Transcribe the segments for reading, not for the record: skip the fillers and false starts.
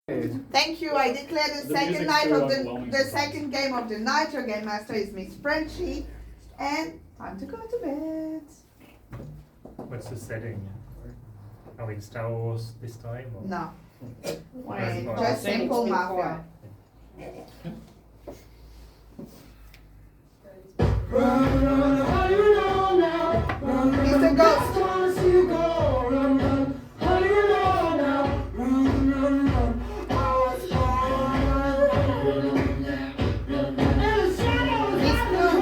Thank you. I declare the second night of the second game of the night. Your game master is Miss Frenchie, and time to go to bed. What's the setting? Are we in Star Wars this time? Or? No, Right. just simple mafia. Mr. Ghost. Miss Blue.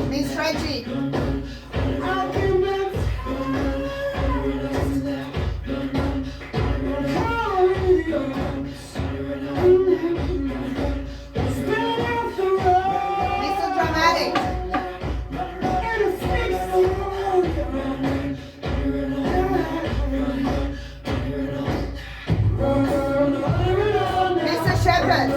Miss Reggie. Mr. Dramatic. Mr. Shepherd.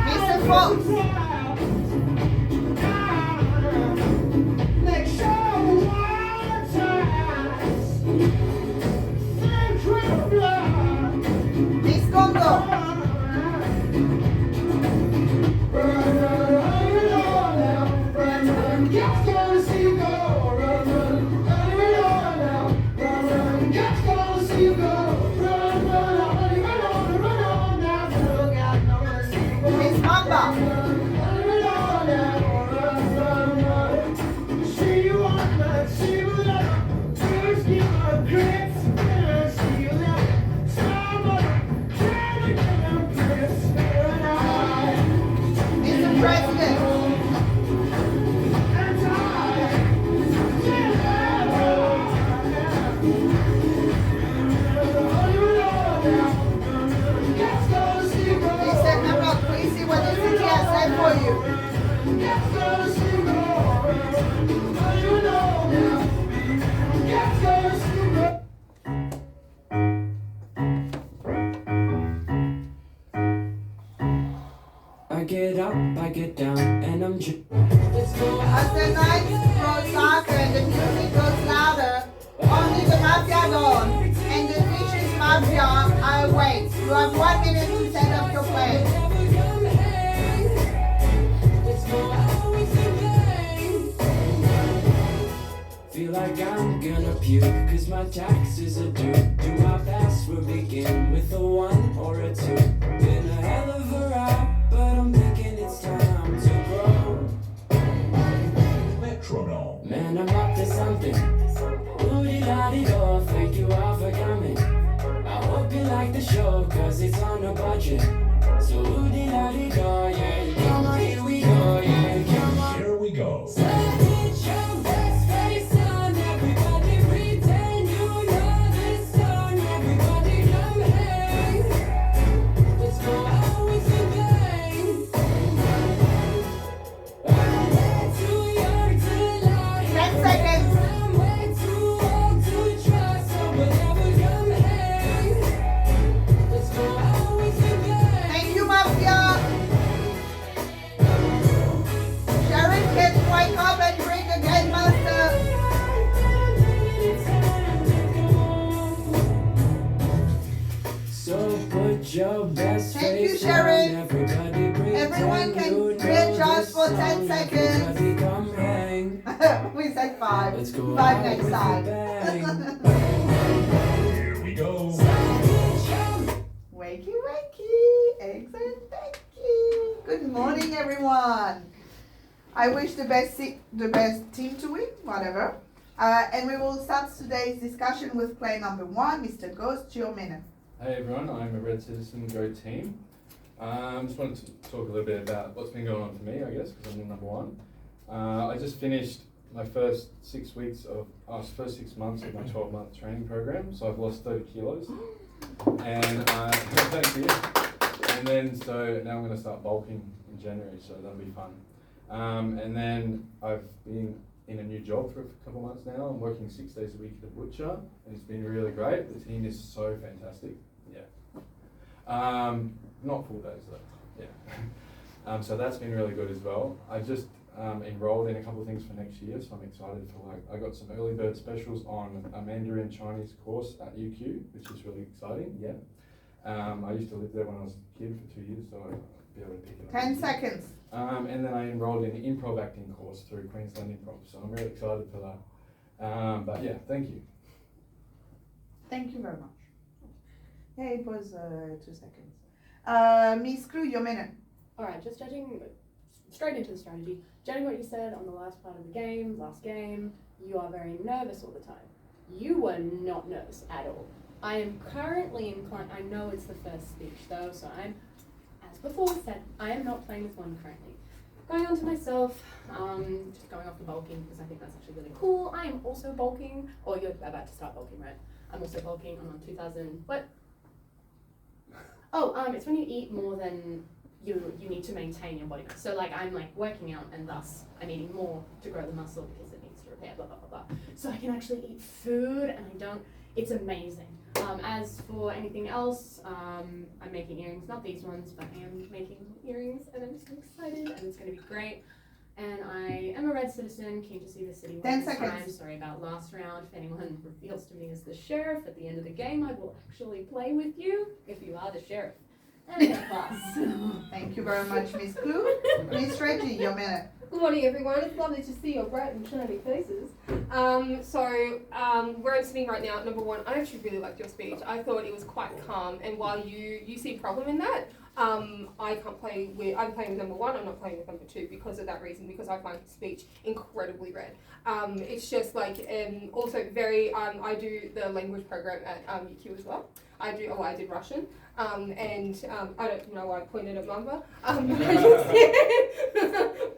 Mr. Fox. Miss Congo. Miss Mamba. Mr. President. Mr. Emerald, please see what the city has said for you. I get up, I get down, and I'm just. As the night grows darker and the music goes louder, only the mafia gone and the vicious mafia are awake. You have 1 minute to set up your plane. Feel like I'm gonna puke, cause my taxes are due. Do my best, we'll begin with a 1 or a 2. Been a hell of a ride, but I'm thinking it's time to grow. Metronome. Man, I'm up to something. Ooh-dee-da-dee-do, thank you all for coming. I hope you like the show, cause it's on a budget. So ooh-dee-da-dee-do, yeah, yeah, here we go, yeah, yeah. Here we go. Thank you, mafia. Sharon can wake up and bring the game master. So put your best Thank you, face Sharon. on, everybody pretend Everyone can you readjust know for this 10 song. seconds. Everybody come hang. We said 5. Let's go 5 out next with a time. bang. Here we go. Wakey, wakey. Excellent, thank you. Good morning, everyone. I wish the best team to win, whatever. And we will start today's discussion with play number 1, Mr. Ghost, your minute. Hey everyone, I'm a Red Citizen Go team. Just wanted to talk a little bit about what's been going on for me, I guess, because I'm number 1. I just finished my first 6 months of my 12-month training program, so I've lost 30 kilos. And thank you. And then so now I'm going to start bulking in January, so that'll be fun. And then I've been in a new job for a couple of months now. I'm working 6 days a week at the butcher, and it's been really great. The team is so fantastic. Yeah. Not full days though. Yeah. So that's been really good as well. I just enrolled in a couple of things for next year, so I'm excited for I got some early bird specials on a Mandarin Chinese course at UQ, which is really exciting. Yeah. I used to live there when I was a kid for 2 years, so I'll be able to pick it up. 10 seconds. And then I enrolled in the improv acting course through Queensland Improv, so I'm really excited for that. But yeah, thank you. Thank you very much. Yeah, it was 2 seconds. Miss Crew, your minute. Alright, just judging straight into the strategy. Judging what you said on the last part of the game, last game, you are very nervous all the time. You were not nervous at all. I am currently inclined, I know it's the first speech though, so I'm, as before said, I am not playing with one currently. Going on to myself, just going off the bulking because I think that's actually really cool. I am also bulking, or you're about to start bulking, right? I'm also bulking, I'm on 2000, what? Oh, it's when you eat more than you need to maintain your body mass. So like I'm like working out and thus I'm eating more to grow the muscle because it needs to repair, blah, blah, blah, blah. So I can actually eat food and I don't, it's amazing. As for anything else, I'm making earrings, not these ones, but I am making earrings and I'm so excited and it's going to be great. And I am a red citizen, keen to see the city 10 this time. seconds. Sorry about last round. If anyone reveals to me as the sheriff at the end of the game, I will actually play with you if you are the sheriff. And get a pass. Thank you very much, Miss Clue. Miss Reggie, your minute. Good morning, everyone. It's lovely to see your bright and shiny faces. Where I'm sitting right now, number one, I actually really liked your speech. I thought it was quite calm, and while you see a problem in that, I'm playing with number one, I'm not playing with number two because of that reason, because I find his speech incredibly red. It's just like, also very, I do the language program at UQ as well. I did Russian, and I don't know why I pointed at Mamba.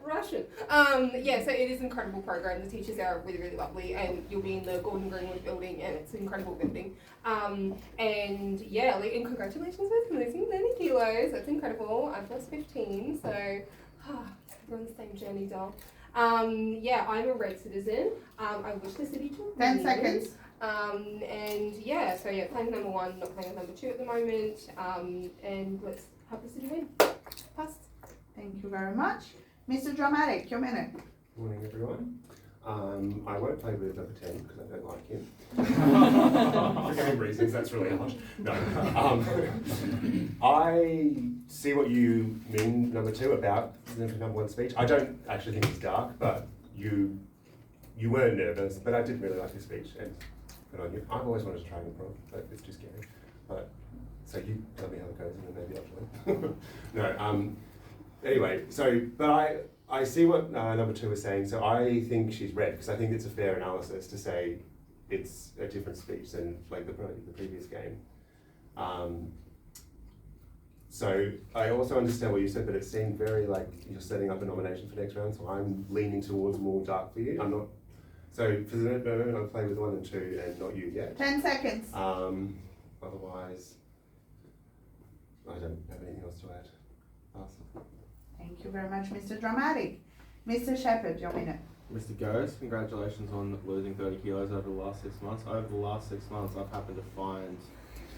Russian. So it is an incredible program. The teachers are really, really lovely, and you'll be in the Gordon Greenwood building, and it's an incredible building. And congratulations with losing 30 kilos. That's incredible. I've lost 15, so we're on the same journey, doll. I'm a red citizen. I wish the city to 10 seconds. Playing number one, not playing with number two at the moment. And let's have the city win. Pass. Thank you very much. Mr. Dramatic, your minute. Morning, everyone. I won't play with number 10 because I don't like him. For game reasons, that's really harsh. No. I see what you mean, number two, about the number one speech. I don't actually think it's dark, but you weren't nervous, but I did really like your speech, and good on you. I've always wanted to try improv, but it's just scary. But so you tell me how it goes, and then maybe I'll join. No. Anyway, but I see what number two was saying, so I think she's red, because I think it's a fair analysis to say it's a different speech than like the previous game. So I also understand what you said, but it seemed very like you're setting up a nomination for next round, so I'm leaning towards more dark for you. I'm not, so for the moment I'll play with 1 and 2 and not you yet. 10 seconds. Otherwise, I don't have anything else to add. Awesome. Thank you very much, Mr. Dramatic. Mr. Shepherd, your minute. Mr. Ghost, congratulations on losing 30 kilos over the last 6 months. Over the last 6 months, I've happened to find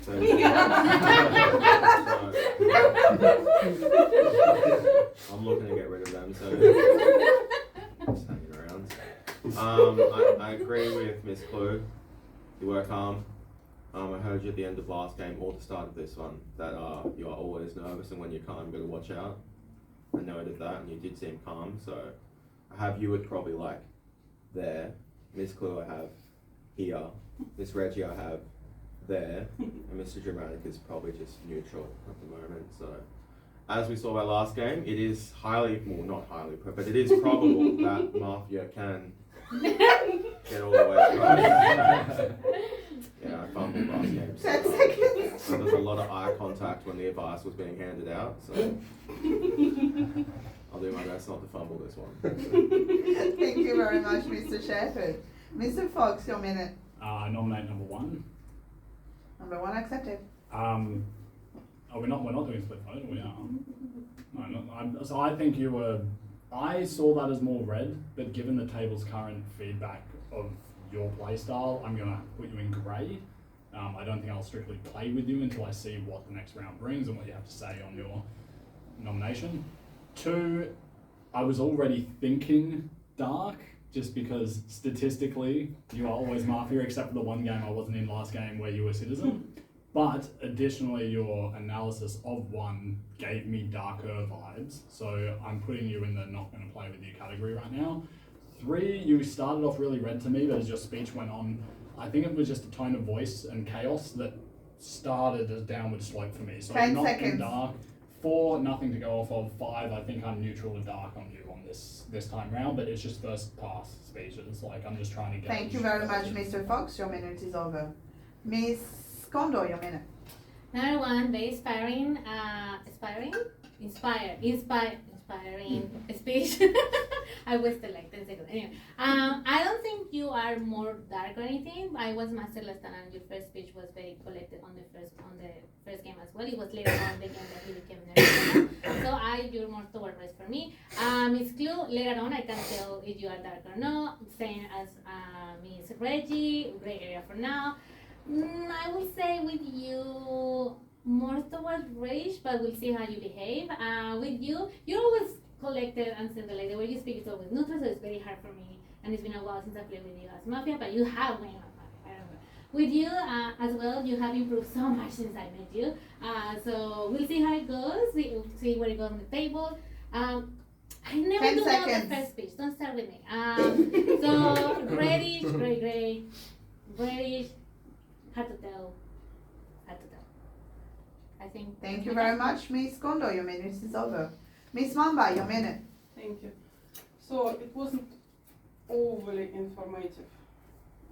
30 kilos. I'm looking to get rid of them, so just hanging around. I agree with Miss Clue. You work calm. I heard you at the end of last game or the start of this one that you are always nervous, and when you're calm, you've got to watch out. I noted that, and you did seem calm, so I have you at probably like there. Miss Clue I have here. Miss Reggie I have there. And Mr. Dramatic is probably just neutral at the moment. So as we saw by last game, it is highly, well not highly, but it is probable that Mafia can get all the way across. Yeah, I fumbled last game. 10 seconds. So there's a lot of eye contact when the advice was being handed out, so I'll do my best not to fumble this one. Thank you very much, Mr. Shepherd. Mr. Fox, your minute. I nominate number 1. Number 1 accepted. We're not doing split vote, we are. No, so I think you were, I saw that as more red, but given the table's current feedback of your play style, I'm gonna put you in grey. I don't think I'll strictly play with you until I see what the next round brings and what you have to say on your nomination. 2, I was already thinking dark, just because statistically you are always Mafia, except for the one game I wasn't in last game where you were Citizen. But additionally, your analysis of 1 gave me darker vibes, so I'm putting you in the not going to play with you category right now. 3, you started off really red to me, but as your speech went on, I think it was just a tone of voice and chaos that started a downward slope for me. So 10 not seconds. in dark. 4, nothing to go off of. 5, I think I'm neutral to dark on you on this time round, but it's just first pass speeches. Like, I'm just trying to get. Thank you very much, Mr. Fox. Your minute is over. Miss Kondo, your minute. Number 1, very inspiring speech. I wasted like 10 seconds. Anyway, I don't think you are more dark or anything. I was Master last time, and your first speech was very collected on the first game as well. It was later on the game that he became nervous. So you're more toward rest for me. Miss Clue, later on I can tell if you are dark or not. Same as Miss Reggie, gray area for now. I will say with you more towards rage, but we'll see how you behave. With you, you're always collected and simple. Like the way you speak is always neutral, so it's very hard for me. And it's been a while since I played with you as Mafia, but you have won Mafia. I remember. With you as well, you have improved so much since I met you. So we'll see how it goes. See where it goes on the table. I never 10 do well seconds. the first speech. Don't start with me. So reddish, gray, reddish. Hard to tell. I think. Thank you very much, Miss Kondo. Your minute is over. Miss Mamba, your minute. Thank you. So it wasn't overly informative,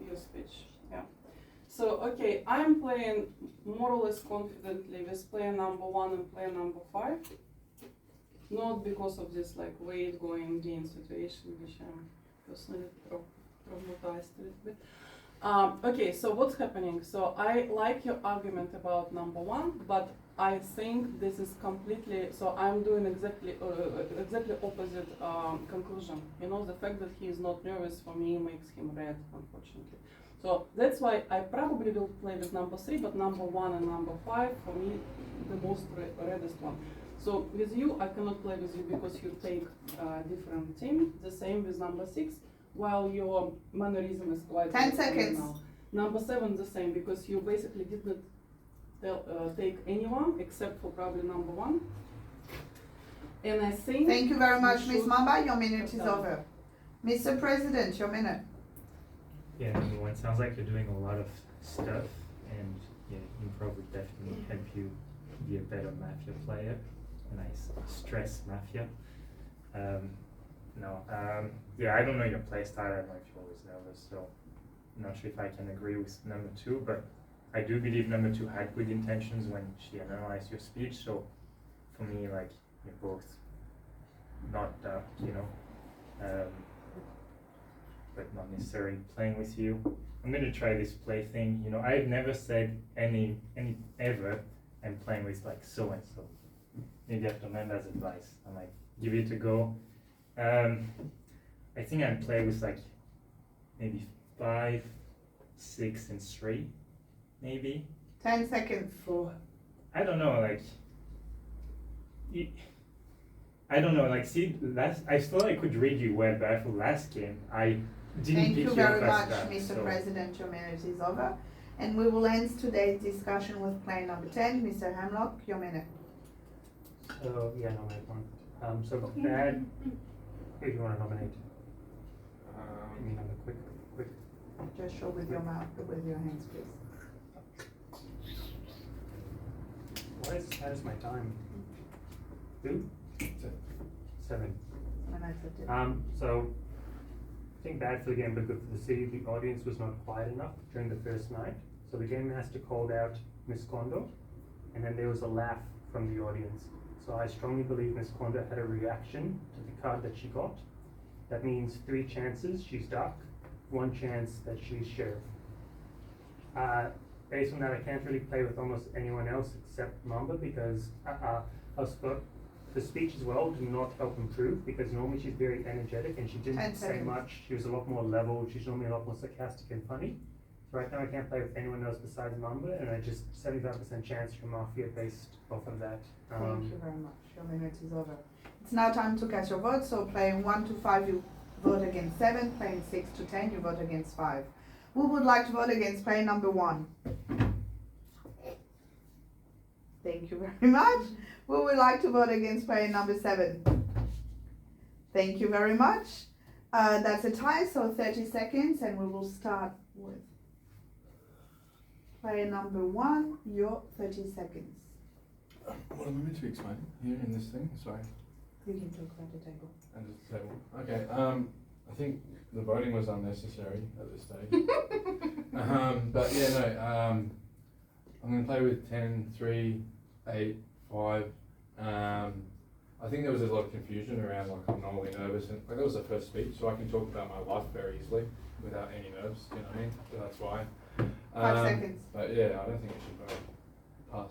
your speech. Yeah. So okay, I'm playing more or less confidently with player number 1 and player number 5. Not because of this like weight going gain situation, which I'm personally traumatized a little bit. Okay, so what's happening? So I like your argument about number 1, but I think this is completely, so I'm doing exactly opposite conclusion. You know, the fact that he is not nervous for me makes him red, unfortunately. So that's why I probably will play with number 3, but number 1 and number 5 for me the most reddest one. So with you, I cannot play with you because you take different team. The same with number 6. While your mannerism is quite 10 seconds. now. Number 7 the same, because you basically did not take anyone except for probably number 1. And I think. Thank you very much, you Miss should Mamba. Your minute have is done. over. Mr. President, your minute. Yeah, number 1, sounds like you're doing a lot of stuff, and yeah, improv would definitely help you be a better Mafia player, and I stress Mafia. Yeah, I don't know your play style. I don't know if you're always nervous, so I'm not sure if I can agree with number 2, but I do believe number 2 had good intentions when she analyzed your speech, so for me, like, you're both not dark, you know, but not necessarily playing with you. I'm going to try this play thing, you know, I've never said ever, I'm playing with like so-and-so. Maybe I have to Amanda's advice. I might give it a go. I think I'd play with like maybe 5, 6, and 3, maybe. 10 seconds. I don't know, like, I don't know, like, see, I thought I could read you well, but for last game, I didn't Thank pick you you very up much, as that, Mr. so- President. Your minute is over. And we will end today's discussion with player number 10. Mr. Hemlock, your minute. So, yeah, nominate 1. So bad, who do you want to nominate? You mean on the quick? Just show with your mouth, with your hands, please. How is my time? 2? 7. When I said it. So, I think bad for the game, but good for the city. The audience was not quiet enough during the first night. So the game master called out Miss Kondo, and then there was a laugh from the audience. So I strongly believe Miss Kondo had a reaction to the card that she got. That means 3 chances she's dark, 1 chance that she's sheriff. based on that, I can't really play with almost anyone else except Mamba because her speech as well did not help improve because normally she's very energetic and she didn't 10 say seconds. much. She was a lot more level. She's normally a lot more sarcastic and funny. So right now I can't play with anyone else besides Mamba, and I just 75% chance from Mafia based off of that. Thank you very much. Your minute is over. It's now time to cast your vote. So playing 1 to 5, you vote against 7. Playing 6 to 10, you vote against 5. Who would like to vote against play number 1? Thank you very much. Who would like to vote against play number 7? Thank you very much. That's a tie, so 30 seconds, and we will start with player number 1. Your 30 seconds. What am I meant to be explaining here in this thing? Sorry. You can talk about the table. And just the table. Okay. I think the voting was unnecessary at this stage. But yeah, no. I'm going to play with 10, 3, 8, 5. I think there was a lot of confusion around, like, I'm normally nervous, and like, that was the first speech, so I can talk about my life very easily without any nerves, you know what I mean? So that's why. 5 seconds. But yeah, I don't think it should vote. Pass.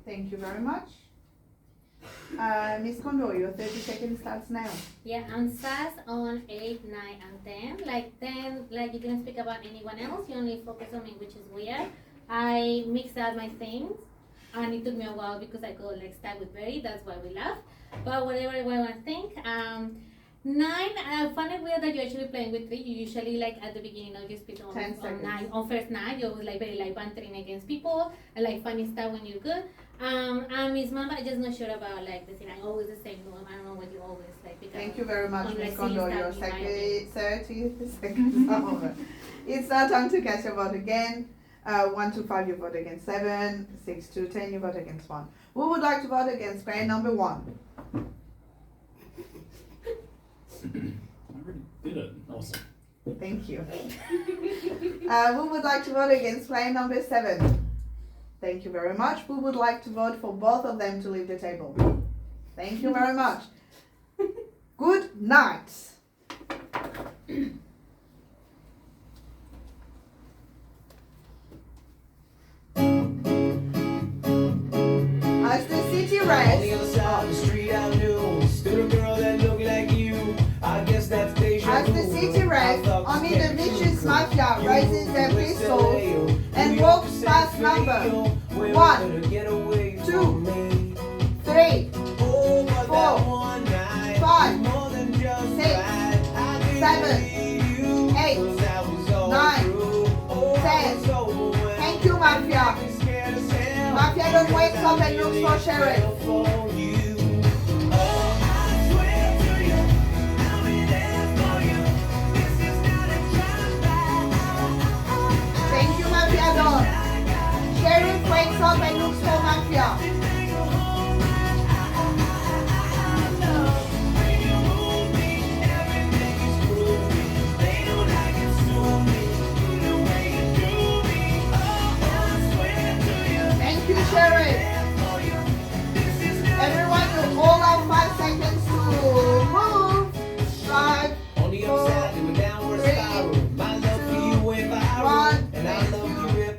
Thank you very much. Miss Kondo, your 30 seconds starts now. Yeah, I'm fast on 8, 9, and 10. Like 10, like you didn't speak about anyone else. You only focus on me, which is weird. I mixed out my things, and it took me a while because I got like stuck with Berry. That's why we laughed. But whatever I want to think. 9, I find it weird that you're actually playing with 3. You usually, like, at the beginning of your speech on 9, on first 9, you're always like very like bantering against people and like funny stuff when you're good. And Miss Mamba, I'm just not sure about like the thing. I always the same. I don't know what you always like. Thank you very much, Miss Unless Kondo. you Your start reminding. 30 seconds are over. It's now time to cast your vote again. 1 to 5, you vote against 7. 6 to 10, you vote against 1. Who would like to vote against player number 1? I already did it. Awesome. Thank you. Who would like to vote against player number 7? Thank you very much. Who would like to vote for both of them to leave the table? Thank you very much. Good night. As the city On the rests, other side of the street I knew stood a girl that looked like you. I guess that's deja as the vu. city rests, I thought only this the kept vicious true. mafia You raises their moved to pistols LA, and New walks York, past San number Francisco, where 1, to get away 2, from me. 3, Oh, but 4, that one night 5, was more than just 6, right. I didn't 7, leave you, 8, 'cause that was all 9, true. Oh, I 10. was overwhelmed. Thank you, Mafia. Scared as hell. Mafia don't wake up and look for sheriff. For you. Oh, I swear to you, I'll be there for you. This is not a drive-by. Thank you, Mafia Don. Sheriff wakes up and looks for Mafia. When you move me, everything is groovy. They don't like it, sue me. The way you do me. Oh, I swear to you, Thank you, Sheriff. for you. This is not Everyone, you all have 5 seconds to move. 5, on the upside, do a downward 3, spiral. My love for you went 1. viral, and I love you rip.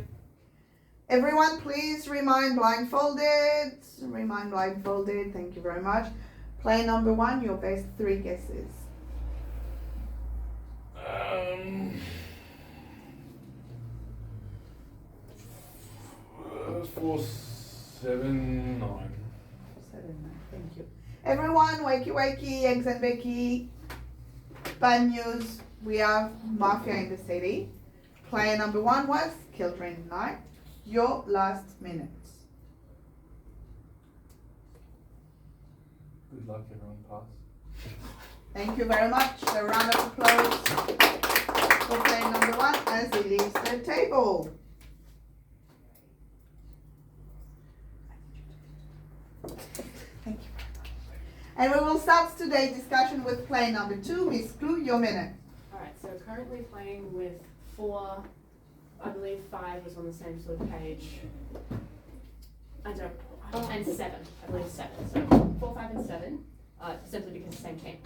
Everyone, please remain blindfolded. Remain blindfolded. Thank you very much. Play number 1, your best 3 guesses. 4, 7, 9. 7, thank you. Everyone, wakey wakey, eggs and Becky. Bad news, we have Mafia in the city. Player number 1 was Kildren Knight. Your last minutes. Good luck, everyone. Pass. Thank you very much. A round of applause for player number 1 as he leaves the table. Thank you very much. And we will start today's discussion with player number 2, Miss Clue, your minute. Alright, so currently playing with 4, I believe 5 was on the same sort of page. And 7, I believe 7. So 4, 5 and 7. simply because the same team.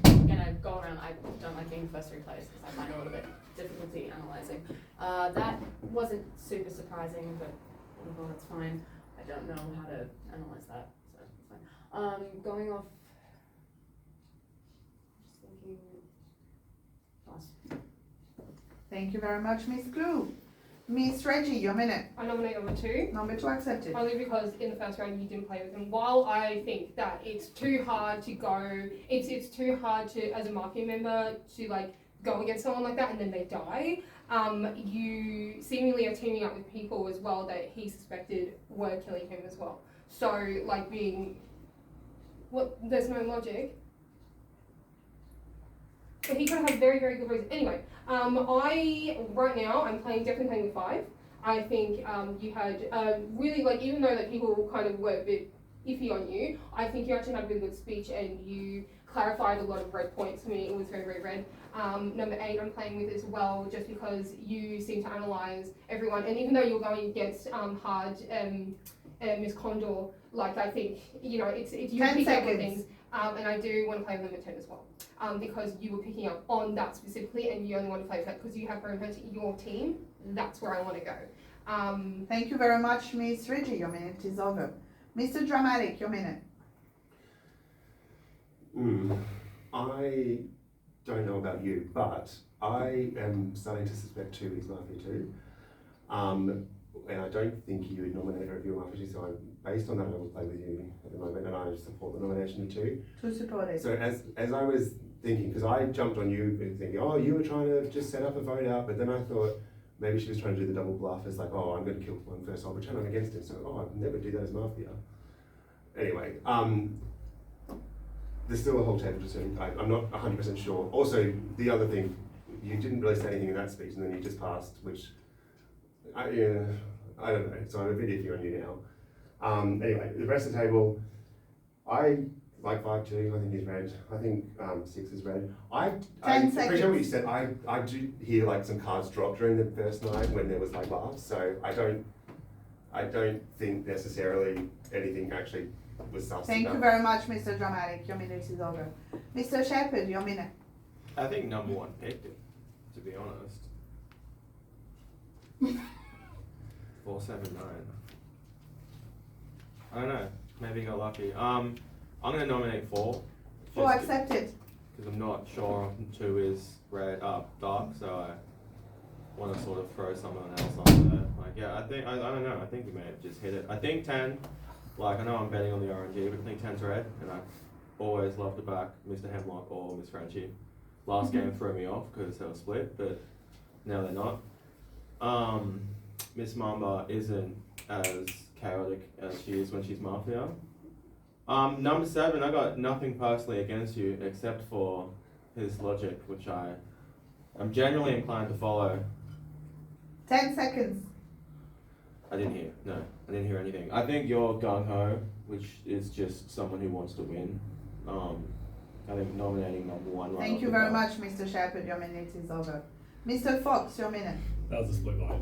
I'm gonna go around. I don't like being the first three players because I find a little bit difficulty analyzing. That wasn't super surprising, but well, that's fine. I don't know how to analyze that, so it's fine. Going off. Just thinking. Pass. Thank you very much, Miss Clue. Miss Reggie, your minute. I nominate number 2. Number 2 accepted. Only because in the first round you didn't play with them. While I think that it's too hard to go, it's too hard to, as a Mafia member, to like go against someone like that and then they die. You seemingly are teaming up with people as well that he suspected were killing him as well. So like being, what? There's no logic. But he could have very, very good reason. Anyway, right now I'm definitely playing with 5. I think you had really, like, even though that people kind of were a bit iffy on you, I think you actually had a really good speech and you clarified a lot of red points for me. It was very, very red. Number 8 I'm playing with as well, just because you seem to analyse everyone. And even though you're going against Hard and Miss Condor, like, I think, you know, it's you 10 pick up on seconds. things. And I do want to play with number 10 as well. Because you were picking up on that specifically and you only want to play with that because you have Bone Hunter your team. That's where I want to go. Thank you very much, Miss Reggie. Your minute is over. Mr. Dramatic, your minute. I don't know about you, but I am starting to suspect 2 is Mafia 2. And I don't think you would nominate her if you were Mafia 2, so based on that I will play with you at the moment and I support the nomination of 2. 2 supported. So as I was thinking, because I jumped on you thinking, oh, you were trying to just set up a vote out, but then I thought maybe she was trying to do the double bluff as like, oh, I'm going to kill one first, I'll pretend I'm against him, so I'd never do that as Mafia. Anyway, there's still a whole table to see. I'm not 100% sure. Also, the other thing, you didn't really say anything in that speech and then you just passed, which, I don't know, so I'm a bit iffy on you now. Anyway, the rest of the table, I like 5 too, I think he's red. I think 6 is red. I 10 appreciate what you seconds. said. I do hear like some cards drop during the first night when there was like laughs, so I don't think necessarily anything actually was sus. Thank you very much, Mr. Dramatic. Your minute is over. Mr. Shepherd, your minute. I think number 1 picked it, to be honest. 479. I don't know. Maybe got lucky. I'm gonna nominate 4. 4 accepted. Because I'm not sure 2 is red, dark, so I want to sort of throw someone else on there. Like, yeah, I don't know. I think we may have just hit it. I think 10. Like, I know I'm betting on the RNG, but I think 10's red, and I always love to back Mr. Hemlock or Miss Frenchie. Last game threw me off because they were split, but now they're not. Miss Mamba isn't as chaotic as she is when she's Mafia. Number 7, I got nothing personally against you except for his logic, which I'm genuinely inclined to follow. 10 seconds. I didn't hear anything. I think you're gung-ho, which is just someone who wants to win. I think nominating number 1 right Thank off you the very bat. much, Mr. Shepherd. Your minute is over. Mr. Fox, your minute. That was a split vote.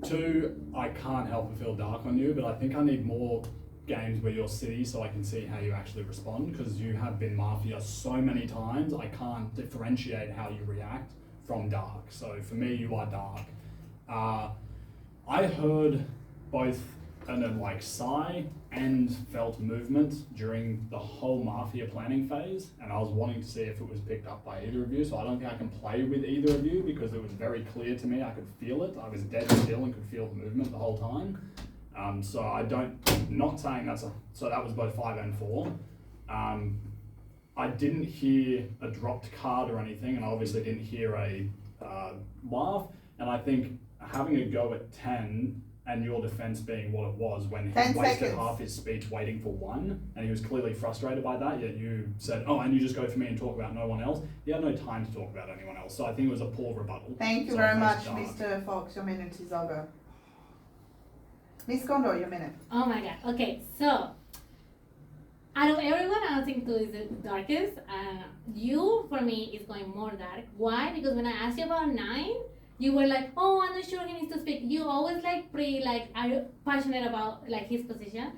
2, I can't help but feel dark on you, but I think I need more games where you're City so I can see how you actually respond, because you have been Mafia so many times, I can't differentiate how you react from dark. So for me, you are dark. I heard both a sigh and felt movement during the whole Mafia planning phase, and I was wanting to see if it was picked up by either of you, so I don't think I can play with either of you because it was very clear to me, I could feel it, I was dead still and could feel the movement the whole time. So not saying so that was both 5 and 4. I didn't hear a dropped card or anything, and I obviously didn't hear a laugh, and I think having a go at 10 and your defense being what it was when he 10 wasted seconds. half his speech waiting for 1, and he was clearly frustrated by that, yet you said, oh, and you just go for me and talk about no one else. He had no time to talk about anyone else, so I think it was a poor rebuttal. Thank you So very it much, makes it Mr. Fox. Your minute is over. Miss Condor, your minute. Oh my god. Okay, so out of everyone, I don't think 2 is the darkest. You, for me, is going more dark. Why? Because when I asked you about 9, you were like, oh, I'm not sure he needs to speak. You always pretty are you passionate about his position.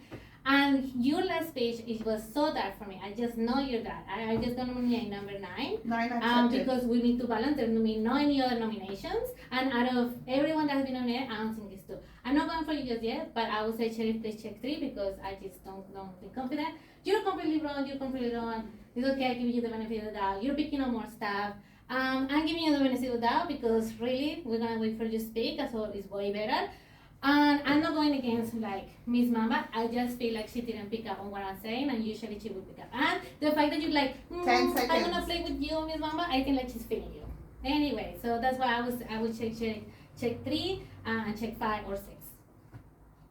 And your last speech, it was so dark for me. I just know you're that. I'm just gonna nominate number 9. 9 accepted. Because we need to balance. There will be no any other nominations. And out of everyone that has been nominated, I don't think it's 2. I'm not going for you just yet, but I will say Sheriff, please check 3 because I just don't feel confident. You're completely wrong. It's okay, I'm giving you the benefit of the doubt. You're picking up more stuff. I'm giving you the benefit of the doubt because really, we're gonna wait for you to speak, so it's way better. And I'm not going against like Miss Mamba. I just feel like she didn't pick up on what I'm saying, and usually she would pick up. And the fact that you're like, 10 seconds. I'm gonna play with you, Miss Mamba, I think like she's feeling you. Anyway, so that's why I would check 3 and check 5 or 6.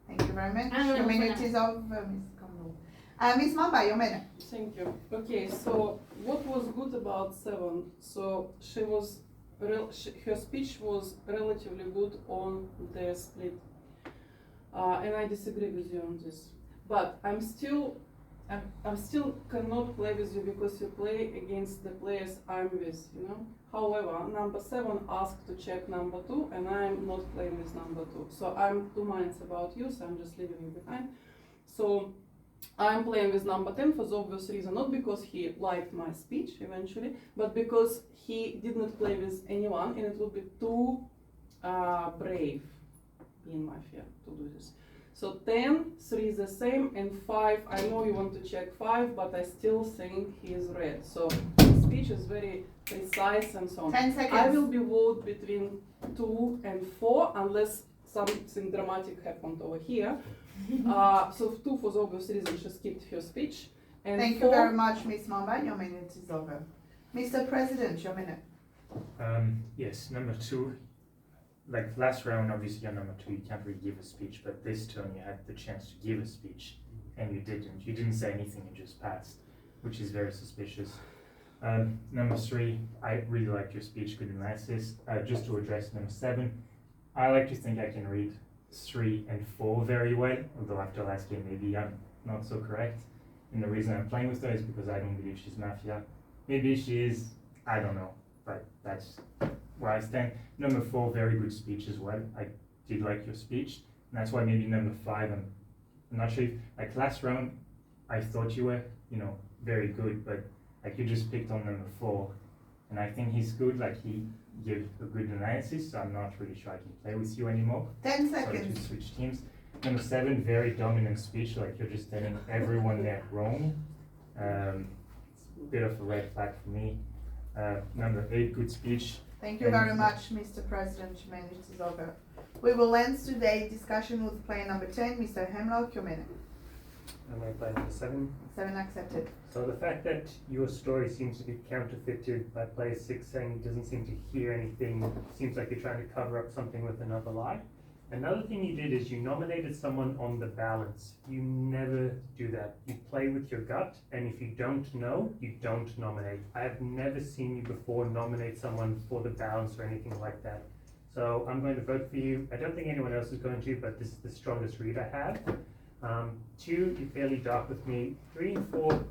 Thank you very much. I don't Your know minute for is over, Miss Kondo. Miss Mamba, your minute. Thank you. Okay, so what was good about 7? So she was, her speech was relatively good on the split, and I disagree with you on this. But I'm still cannot play with you because you play against the players I'm with, you know. However, number 7 asked to check number 2, and I'm not playing with number 2. So I'm 2 minds about you, so I'm just leaving you behind. So I'm playing with number 10 for the obvious reason, not because he liked my speech eventually, but because he did not play with anyone, and it would be too brave in my fear to do this. So 10, 3 is the same, and 5, I know you want to check 5, but I still think he is red. So the speech is very precise and so on. 10 seconds. I will be vote between 2 and 4 unless something dramatic happened over here. So 2 for the obvious reason she skipped her speech. And Thank 4, you very much, Miss Mamba. Your minute is over. Mr. President, your minute. Yes, number 2. Like last round, obviously on number 2, you can't really give a speech, but this turn you had the chance to give a speech, and you didn't. You didn't say anything, you just passed, which is very suspicious. Number 3, I really liked your speech, good analysis. Just to address number 7, I like to think I can read 3 and 4 very well, although after last game maybe I'm not so correct. And the reason I'm playing with her is because I don't believe she's Mafia. Maybe she is, I don't know, but that's where I stand. Number 4, very good speech as well. I did like your speech, and that's why maybe number 5, I'm not sure if, like last round, I thought you were, very good, but like you just picked on number 4, and I think he's good, like he gave a good analysis, so I'm not really sure I can play with you anymore. 10 Sorry seconds. to switch teams. Number 7, very dominant speech, like you're just telling everyone they're wrong. Bit of a red flag for me. Number 8, good speech. Thank you very much, Mr. President. Your minute is over. We will end today's discussion with player number 10, Mr. Hemlock, your minute. I'm going to play number 7. 7 accepted. So the fact that your story seems to be counterfeited by player 6 saying he doesn't seem to hear anything, seems like you're trying to cover up something with another lie. Another thing you did is you nominated someone on the balance. You never do that. You play with your gut, and if you don't know, you don't nominate. I have never seen you before nominate someone for the balance or anything like that. So I'm going to vote for you. I don't think anyone else is going to, but this is the strongest read I have. 2, you're fairly dark with me. 3 and 4,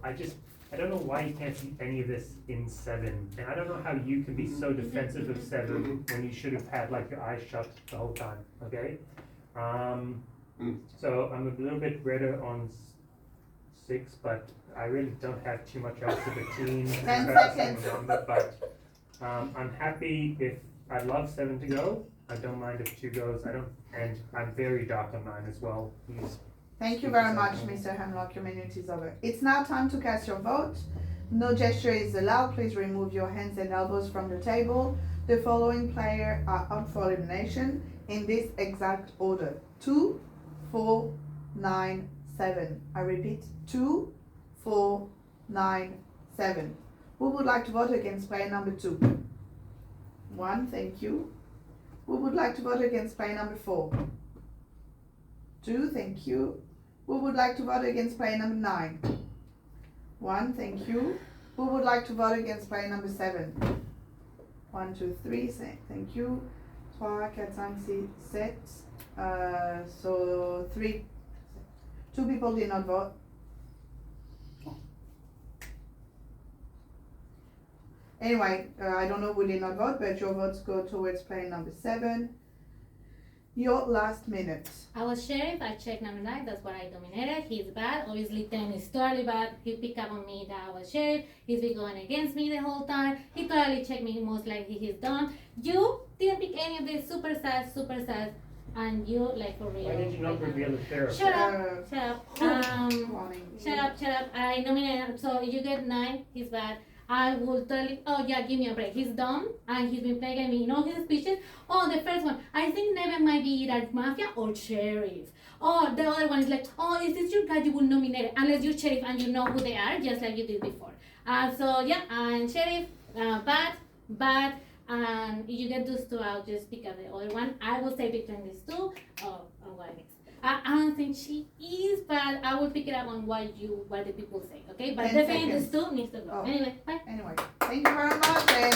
I don't know why you can't see any of this in 7. And I don't know how you can be so defensive of 7 when you should have had like your eyes shut the whole time, okay? So I'm a little bit redder on 6, but I really don't have too much else of a team. 10 seconds. But I'm happy if, I love 7 to go. I don't mind if 2 goes. And I'm very dark on 9 as well. Thank you very much, Mr. Hemlock. Your minute is over. It's now time to cast your vote. No gesture is allowed. Please remove your hands and elbows from the table. The following players are up for elimination in this exact order: 2, 4, 9, 7. I repeat: 2, 4, 9, 7. Who would like to vote against player number 2? 1, thank you. Who would like to vote against player number 4? 2, thank you. Who would like to vote against player number 9? 1, thank you. Who would like to vote against player number 7? 1, 2, 3, thank you. 3, 4, 5, 6, 7. So 3. 2 people did not vote. Anyway, I don't know who did not vote, but your votes go towards player number 7. your last minute. I was sheriff, I checked number 9, that's what I dominated. He's bad. Obviously 10 is totally bad. He picked up on me that I was sheriff. He's been going against me the whole time. He totally checked me, most likely he's dumb. You didn't pick any of this, super sad. And you, like, for real. Why did you not reveal the sheriff? Shut up. Morning. Shut up. I nominated, so you get 9, he's bad. I will tell you, oh yeah, give me a break. He's dumb and he's been playing me in all his speeches. Oh, the first one, I think Neven might be either mafia or sheriff. Oh, the other one is like, oh, is this your guy you will nominate it? Unless you're sheriff and you know who they are, just like you did before. So yeah, I'm sheriff, bad, and if you get those 2 out, just pick up the other one. I will say between these 2. Oh, what next? I don't think she is, but I will pick it up on what the people say, okay? But 10 definitely seconds. this 2 needs to go. Oh. Anyway, bye. Anyway, thank you very much, and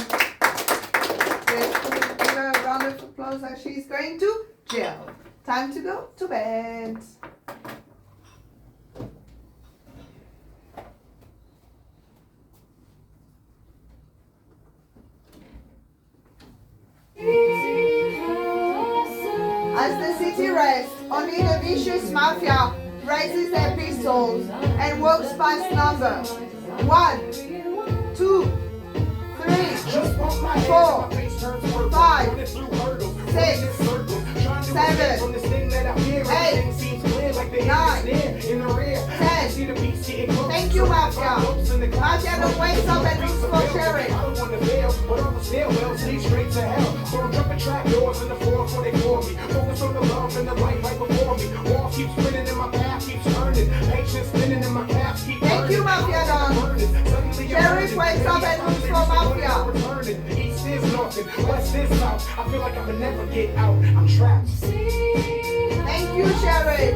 let's give her a round of applause as she's going to jail. Time to go to bed. As the city rests, only the vicious mafia raises their pistols and walks past numbers 1, 2, 3, 4, 5, 6, 7, 8, 9, 10. Thank you, Mafia. Mafia, don't waste up and lose for sharing. Thank you, Mafia Don. Sheriff wakes up and looks for Mafia. I feel like I can never get out. I'm trapped. Thank you, Sheriff.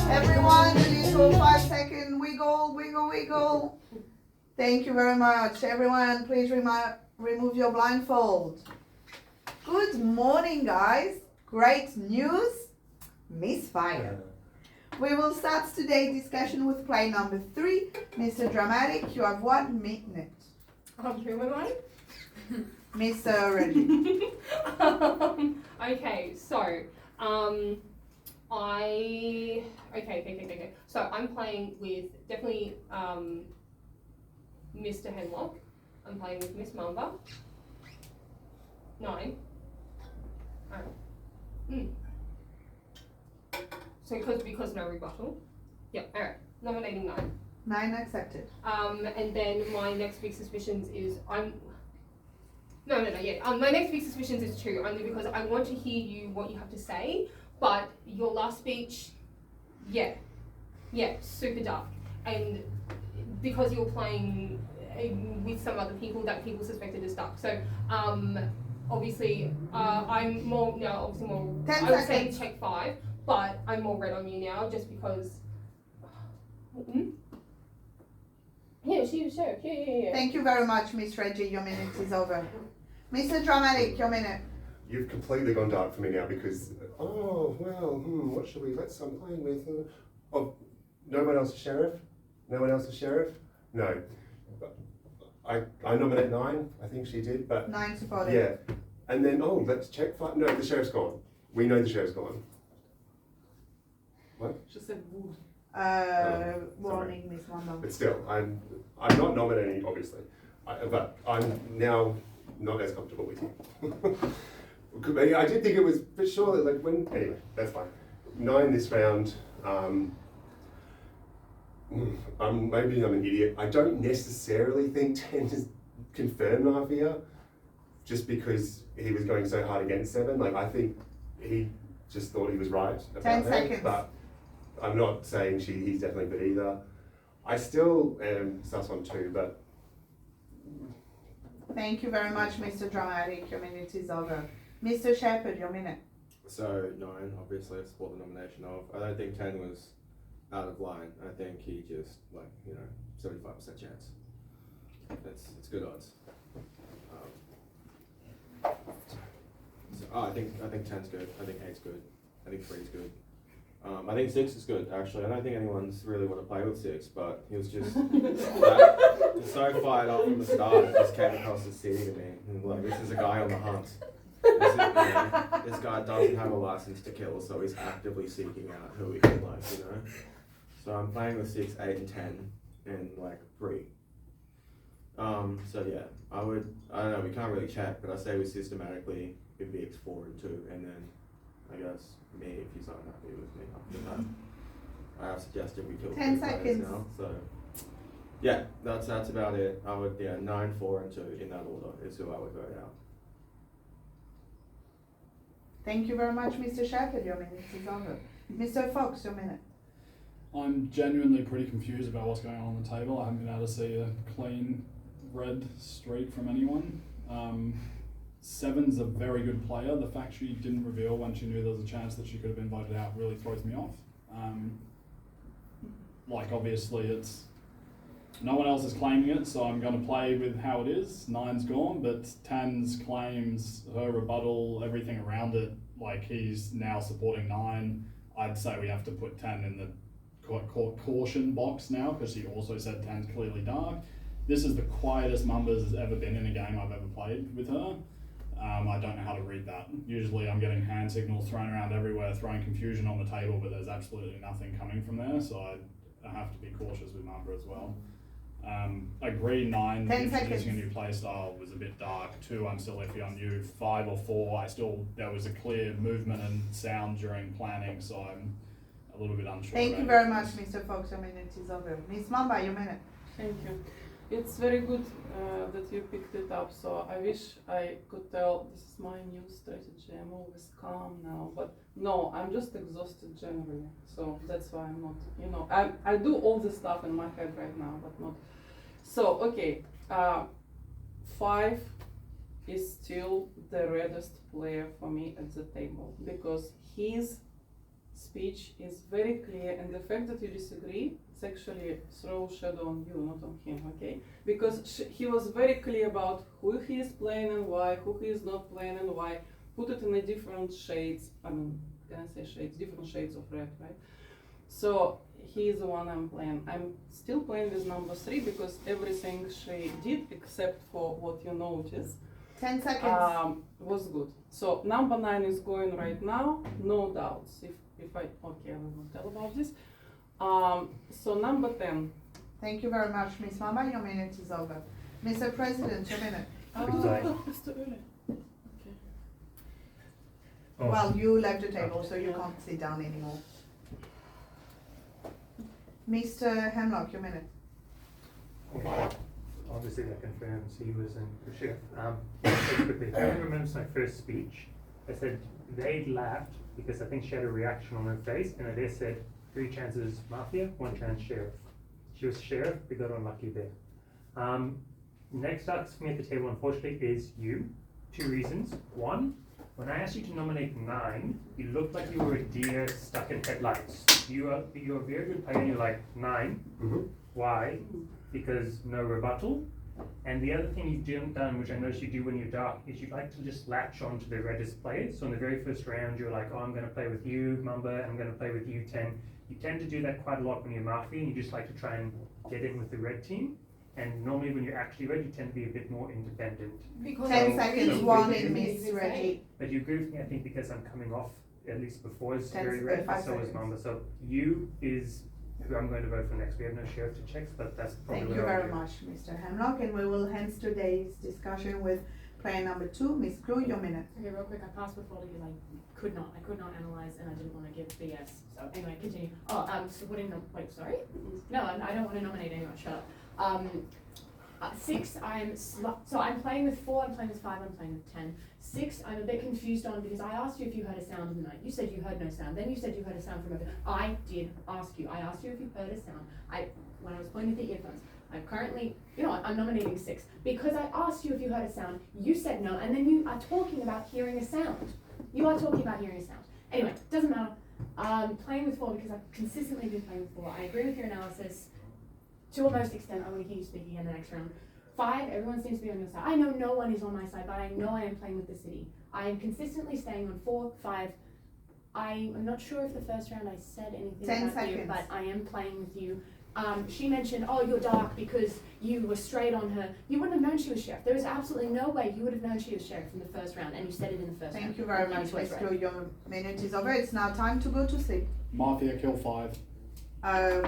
Everyone, a little 5-second wiggle. Thank you very much. Everyone, please remove your blindfold. Good morning, guys. Great news. Misfire. We will start today's discussion with play number 3. Mr. Dramatic, you have 1 minute. Who am I? Mr. Reggie. Okay, so, okay. So I'm playing with definitely Mr. Henlock. I'm playing with Miss Mamba. 9. Alright. So because no rebuttal. Yep, alright. Nominating 9. 9 accepted. And then my next big suspicions is my next big suspicions is 2, only because I want to hear you what you have to say, but your last speech, yeah, super dark. And because you're playing with some other people that people suspected as dark. So, obviously, I'm more, now obviously more, 10 I would say seconds. check 5, but I'm more red on you now just because, Yeah, she was sheriff, yeah. Thank you very much, Miss Reggie. Your minute is over. Mr. Dramatic, your minute. You've completely gone dark for me now because, what should we, I'm playing with, no one else is sheriff? No one else is sheriff? No. I nominate 9, I think she did, but. 9 supported. Yeah. And then, let's check 5. No, the sheriff's gone. We know the sheriff's gone. What? She said wood. Warning, Miss Mamba. But still, I'm not nominating, obviously, but I'm now not as comfortable with you. I did think it was, but surely, anyway, that's fine. 9 this round. Maybe I'm an idiot. I don't necessarily think 10 is confirmed Mafia, just because he was going so hard against 7. I think he just thought he was right about 10 that. seconds. But I'm not saying he's definitely good either. I still am sus on 2, but. Thank you very much, Mr. Dramatic. Your minute is over. Mr. Shepherd, your minute. So 9, obviously, I support the nomination of. I don't think 10 was out of line. I think he just 75% chance. It's good odds. I think 10's good. I think 8's good. I think 3's good. I think 6 is good, actually. I don't think anyone's really want to play with 6, but he was just so fired up from the start. It just came across the city to me. And this is a guy on the hunt. This guy doesn't have a license to kill, so he's actively seeking out who he can like, you know. So I'm playing with 6, 8, and 10, and like 3. So yeah, I don't know, we can't really check, but I say we systematically with VX 4 and 2, and then I guess me if he's not happy with me after that. I have suggested we kill 10 3 players seconds. now, so yeah, that's about it. I would 9, 4, and 2 in that order is who I would vote out. Thank you very much, Mr. Sheffield. Your minute is over. Mr. Fox, your minute. I'm genuinely pretty confused about what's going on the table. I haven't been able to see a clean red streak from anyone. Seven's a very good player. The fact she didn't reveal when she knew there was a chance that she could have been voted out really throws me off. Like obviously it's, no one else is claiming it, so I'm going to play with how it is. 9's gone, but 10's claims, her rebuttal, everything around it, like he's now supporting 9. I'd say we have to put 10 in the caution box now, because he also said 10's clearly dark. This is the quietest Mumbas has ever been in a game I've ever played with her. I don't know how to read that. Usually I'm getting hand signals thrown around everywhere, throwing confusion on the table, but there's absolutely nothing coming from there, so I have to be cautious with Mamba as well. Agree 9, 10 introducing seconds. a new playstyle was a bit dark. 2, I'm still iffy on you. 5 or 4, there was a clear movement and sound during planning, so I'm a little bit unsure. Thank you about very it. much, Mr. Fox. Your minute is over. Miss Mamba, your minute. Thank you. It's very good that you picked it up, so I wish I could tell this is my new strategy. I'm always calm now, but no, I'm just exhausted generally, so that's why I'm not, I do all this stuff in my head right now, but not. So, okay, 5 is still the reddest player for me at the table, because his speech is very clear, and the fact that you disagree, it's actually throw shadow on you, not on him, okay? Because he was very clear about who he is playing and why, who he is not playing and why, put it in a different shades, can I say shades? Different shades of red, right? So he is the one I'm playing. I'm still playing with number 3 because everything she did, except for what you noticed, 10 seconds. was good. So number 9 is going right now, no doubts. If I will tell about this. So number 10. Thank you very much, Miss Mamba. Your minute is over. Mr. President, your minute. It's too early. Okay. Oh. Well, you left the table, so you can't sit down anymore. Mr. Hemlock, your minute. Obviously that confirms he was in the shift. Very quickly, I remember my first speech. I said they laughed because I think she had a reaction on her face, and I there said 3 chances mafia, 1 chance sheriff. She was sheriff, we got unlucky there. Next up for me at the table, unfortunately, is you. 2 reasons. 1, when I asked you to nominate 9, you looked like you were a deer stuck in headlights. You're a very good player, and you're like, 9. Mm-hmm. Why? Because no rebuttal. And the other thing you've done, which I noticed you do when you're dark, is you like to just latch on to the reddest players. So in the very first round, you're like, oh, I'm going to play with you, Mamba, I'm going to play with you, 10. You tend to do that quite a lot when you're Mafia, and you just like to try and get in with the red team. And normally when you're actually red, you tend to be a bit more independent. Because 10 I seconds, really 1 agree in with Miss you Ready. But you agree with me, I think, because I'm coming off, at least before, is 10 very red, 5 so is seconds. Mamba. So you is who I'm going to vote for next. We have no sheriff to check, but that's probably Thank what you I'll very do. much, Mr. Hemlock, and we will end today's discussion with player number 2, Miss Clue, your minute. Okay, real quick, I passed before because I could not analyze and I didn't want to give BS. So anyway, continue. So putting them, wait, sorry? No, I don't want to nominate anyone, shut up. 6, so I'm playing with 4, I'm playing with 5, I'm playing with 10. 6, I'm a bit confused on because I asked you if you heard a sound in the night. You said you heard no sound. Then you said you heard a sound from over. I did ask you. I asked you if you heard a sound. When I was playing with the earphones. I'm currently, I'm nominating 6 because I asked you if you heard a sound. You said no, and then you are talking about hearing a sound. You are talking about hearing a sound. Anyway, doesn't matter. Playing with 4 because I've consistently been playing with 4. I agree with your analysis. To a most extent, I want to hear you speak again the next round. 5, everyone seems to be on your side. I know no one is on my side, but I know I am playing with the city. I am consistently staying on 4, 5. I am not sure if the first round I said anything 10 about you, seconds. but I am playing with you. She mentioned, oh, you're dark because you were straight on her. You wouldn't have known she was sheriff. There is absolutely no way you would have known she was sheriff in the first round, and you said it in the first round. Thank you very much, Miss Blue. Your minute is over. It's now time to go to sleep. Mafia kill 5.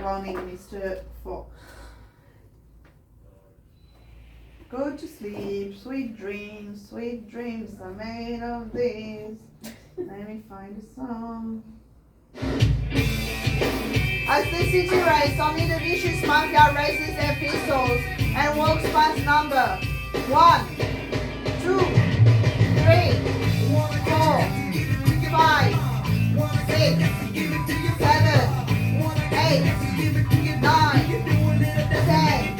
Warning, Mr. Fox. Go to sleep, sweet dreams are made of this. Let me find a song. As the city race, only the vicious mafia raises their pistols and walks past number 1, 2, 3, 4, 5, 6, 7, 8, 9, 10.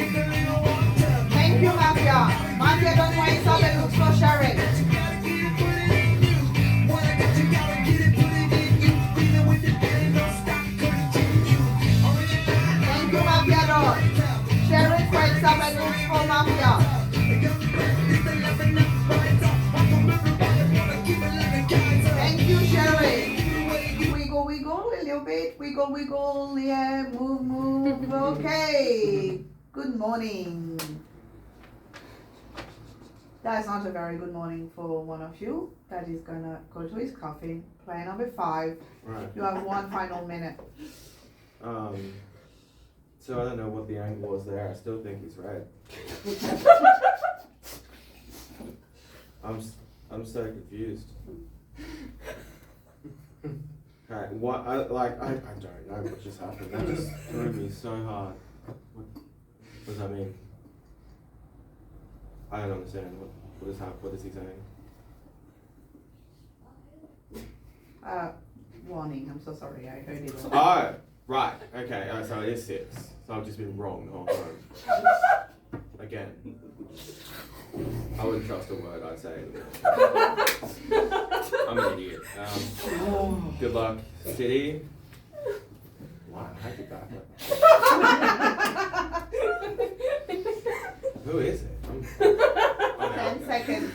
Thank you, Mafia. Mafia don't waste up and looks for Sharon. Thank you, Mafia Lord. Sharon wakes up and looks for Mafia. Thank you, Sharon. Wiggle, wiggle a little bit. Wiggle, wiggle. Yeah, move, move. Okay. Good morning. That's not a very good morning for one of you. That is gonna go to his coffin. Player number 5. Right. You have 1 final minute. So I don't know what the angle was there. I still think he's red. I'm so confused. Right, what I don't know what just happened. That just threw me so hard. What does that mean? I don't understand. What is he saying? Warning, I'm so sorry, I heard it wrong. Oh, right. Okay. So it is 6. So I've just been wrong the whole time. Again. I wouldn't trust a word I'd say. I'm an idiot. Good luck, City. Wow, I did that. Who is it? 10 seconds.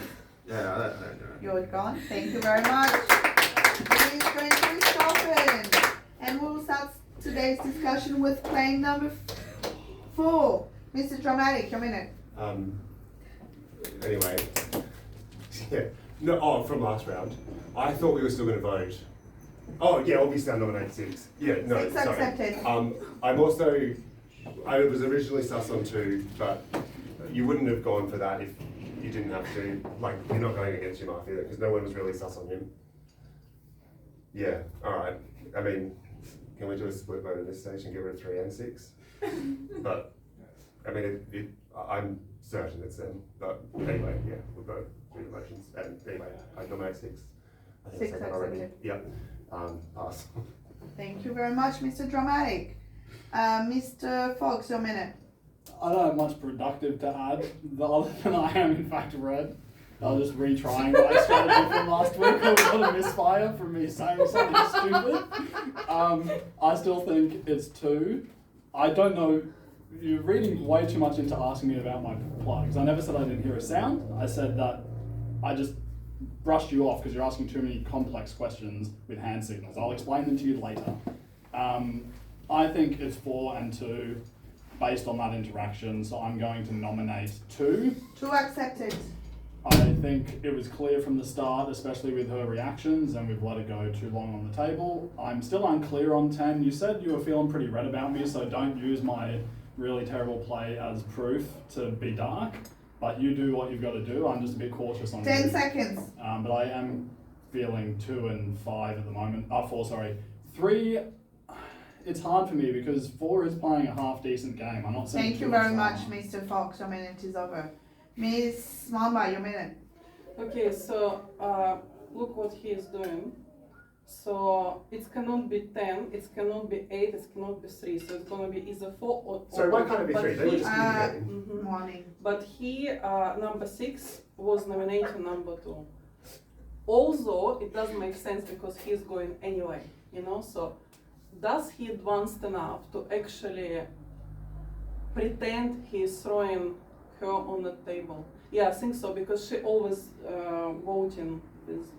Yeah, I don't know. You're gone. Thank you very much. Please going to his coffin. And we'll start today's discussion with playing number 4. Mr. Dramatic, your minute. Anyway, yeah. No, oh, from last round. I thought we were still going to vote. Oh, yeah, obviously I nominate 6. Yeah, no, 6 sorry. accepted. I'm also, I was originally sus on 2, but you wouldn't have gone for that if you didn't have to. Like, you're not going against your Mafia because no one was really sus on him. Yeah, alright. I mean, can we do a split vote at this stage and get rid of 3 and 6? But, I mean, I'm certain it's them. But anyway, yeah, we'll go through the motions. And anyway, I nominate 6. I think 6 I said that already. accepted. Yep. Pass. Thank you very much, Mr. Dramatic. Mr. Fox, your minute. I don't have much productive to add, other than I am in fact red. I was just retrying my strategy from last week. It was a misfire from me saying something stupid. I still think it's 2. I don't know, you're reading way too much into asking me about my plugs. I never said I didn't hear a sound. I said that I just brushed you off because you're asking too many complex questions with hand signals. I'll explain them to you later. I think it's 4 and 2 based on that interaction, so I'm going to nominate 2. 2 accepted. I think it was clear from the start, especially with her reactions, and we've let it go too long on the table. I'm still unclear on 10. You said you were feeling pretty red about me, so don't use my really terrible play as proof to be dark. But you do what you've got to do. I'm just a bit cautious on 10 you. seconds. But I am feeling 2 and 5 at the moment. 4, sorry. 3, it's hard for me because 4 is playing a half decent game. I'm not saying Thank you 2 very is much, wrong. Mr. Fox. Your minute is over. Miss Mamba, your minute. Okay, so look what he is doing. So it cannot be 10, it cannot be 8, it cannot be 3. So it's gonna be either 4 or. Sorry, why can't it be 3? They were just Mhm. Morning. But he, number 6, was nominating number 2. Although it doesn't make sense because he's going anyway, you know. So does he advanced enough to actually pretend he's throwing her on the table. Yeah, I think so because she always voting with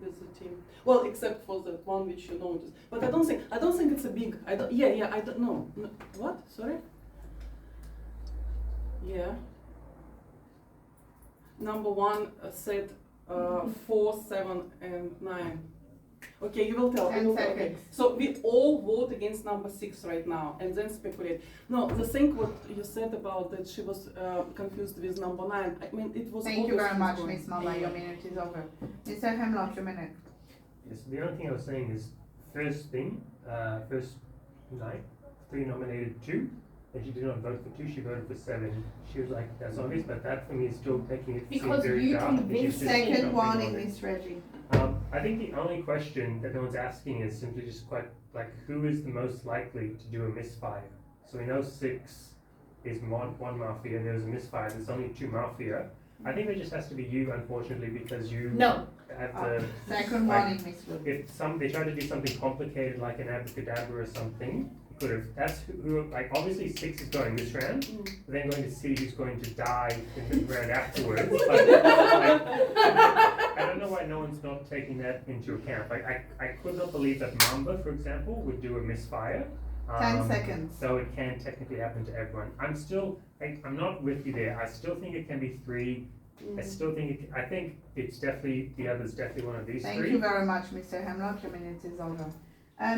with the team. Well, except for that one which you noticed. But I don't think it's a big. I don't know. No, what? Sorry. Yeah. Number one said 4, 7, and 9. Okay, you will tell. 10 Okay. seconds. So we all vote against number 6 right now, and then speculate. No, the thing what you said about that she was confused with number 9. I mean, it was. Thank you very obvious much, going. Miss Mama. Your minute is over. Mr. Hemlock, your minute. Yes, the only thing I was saying is, first night, 3 nominated 2, and she did not vote for 2, she voted for 7. She was like, that's obvious, but that for me is still taking it seem Because very you dark. and she's convinced just Second jumping warning, on it. Miss Reggie. I think the only question that no one's asking is simply just quite like, who is the most likely to do a misfire? So we know 6 is one mafia, and there's a misfire, there's only 2 mafia. I think it just has to be you, unfortunately, because you No. have the. Second like, warning, Miss Wu. If they tried to do something complicated like an abracadabra or something, you could have. That's who. Like obviously 6 is going this round, but then going to see who's going to die in the round afterwards. I don't know why no one's not taking that into account. Like I could not believe that Mamba, for example, would do a misfire. 10 seconds. So it can technically happen to everyone. I'm not with you there. I still think it can be 3. I still think I think it's definitely the other's definitely one of these Thank 3. you very much, Mr. Hemlock. Your minute is over.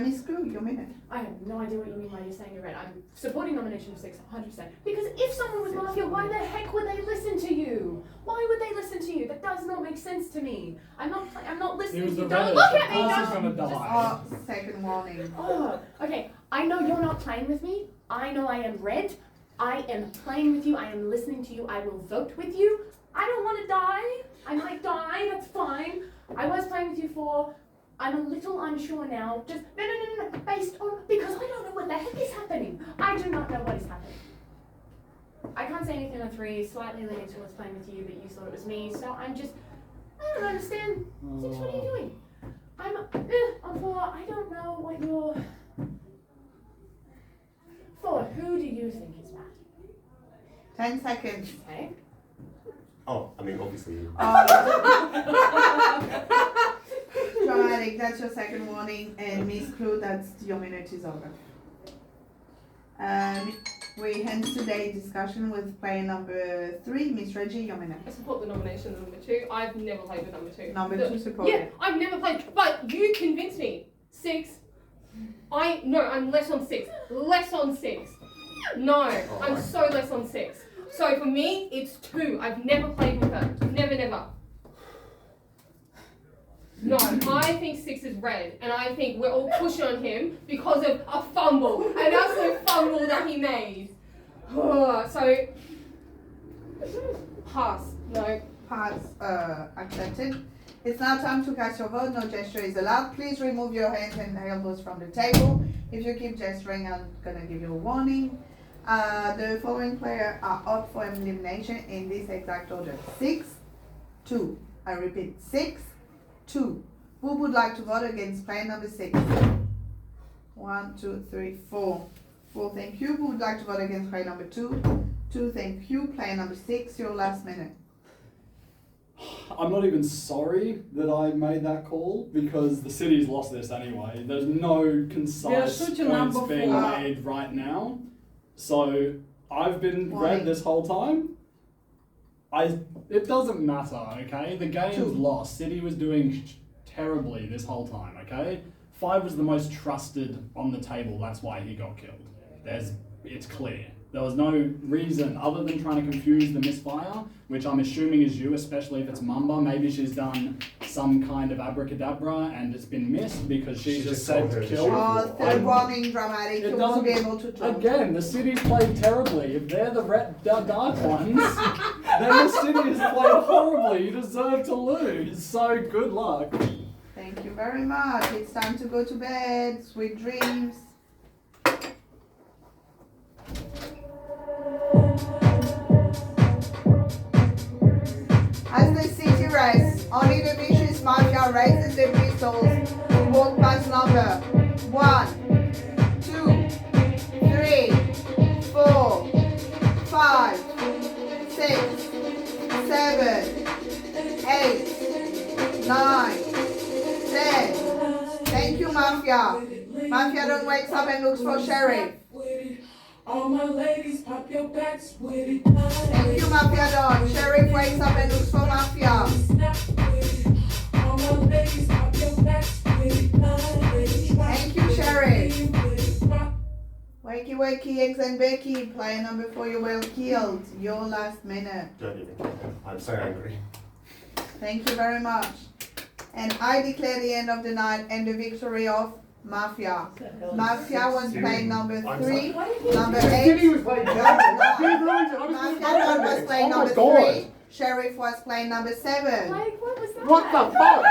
Miss Crew, your minute. I have no idea what you mean by you're saying you're red. I'm supporting nomination of 6, 100%. Because if someone was mafia, why the heck would they listen to you? Why would they listen to you? That does not make sense to me. I'm not listening It was to you. the Don't red. look at me. Of course he's Don't. gonna die. Oh, second warning. Oh, okay. I know you're not playing with me. I know I am red. I am playing with you. I am listening to you. I will vote with you. I don't want to die. I might die. That's fine. I was playing with you for. I'm a little unsure now. Just no. Based on because I don't know what the heck is happening. I do not know what is happening. I can't say anything on 3. Slightly leaning towards playing with you, but you thought it was me. So I don't understand. 6, what are you doing? I'm on 4. I don't know what you're. 4. Who do you think is bad? 10 seconds. Okay. Oh, I mean, obviously. Dramatic, that's your second warning. And Miss Crew, that's your minute is over. We end today's discussion with player number 3, Miss Reggie, your minute. I support the nomination of number 2. I've never played with number 2. Number 2 support. Yeah, I've never played, but you convinced me. 6. I'm less on 6. Less on 6. No, I'm so less on 6. So for me, it's 2. I've never played with her. Never. No, I think 6 is red, and I think we're all pushing on him because of a fumble, an absolute fumble that he made. So, pass. No. Pass accepted. It's now time to cast your vote. No gesture is allowed. Please remove your hands and elbows from the table. If you keep gesturing, I'm gonna give you a warning. The following players are up for elimination in this exact order. 6, 2. I repeat, 6, 2. Who would like to vote against player number 6? 1, 2, 3, 4. 4, thank you. Who would like to vote against player number 2? 2, thank you. Player number 6, your last minute. I'm not even sorry that I made that call because the city's lost this anyway. There's no concise Yeah, shoot your points number being 4. made right now. So I've been Why? red this whole time. It doesn't matter, okay? The game's 2. lost. City was doing terribly this whole time, okay? 5 was the most trusted on the table. That's why he got killed. It's clear. There was no reason other than trying to confuse the misfire, which I'm assuming is you, especially if it's Mamba. Maybe she's done some kind of abracadabra and it's been missed because she just said told her to kill. shoot. Third warning, dramatic. It You won't be able to jump. Again, the city's played terribly. If they're the dark ones, then the city has played horribly. You deserve to lose. So good luck. Thank you very much. It's time to go to bed. Sweet dreams. As the city rests, only the vicious mafia raises their pistols to walk past number 1, 2, 3, 4, 5, Mafia Don wakes up and looks for Sheriff. All my ladies, pop your backs with it. Thank you, Mafia Don. Sheriff wakes up and looks for Mafia. All my ladies, pop your backs with it. Thank you, Sheriff. Wakey wakey, eggs and Becky. Player number 4, you're well killed. Your last minute. Don't even care. I'm so angry. Thank you very much. And I declare the end of the night and the victory of Mafia. Mafia was playing number 3, number 8. He was playing Mafia Don was playing number 3. Sheriff was playing number 7. Like, what was that? What the fuck?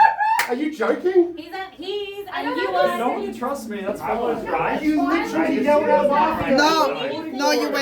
Are you joking? He's and you No are. one trusts me, that's I was right. You literally yelled out Mafia. No, you went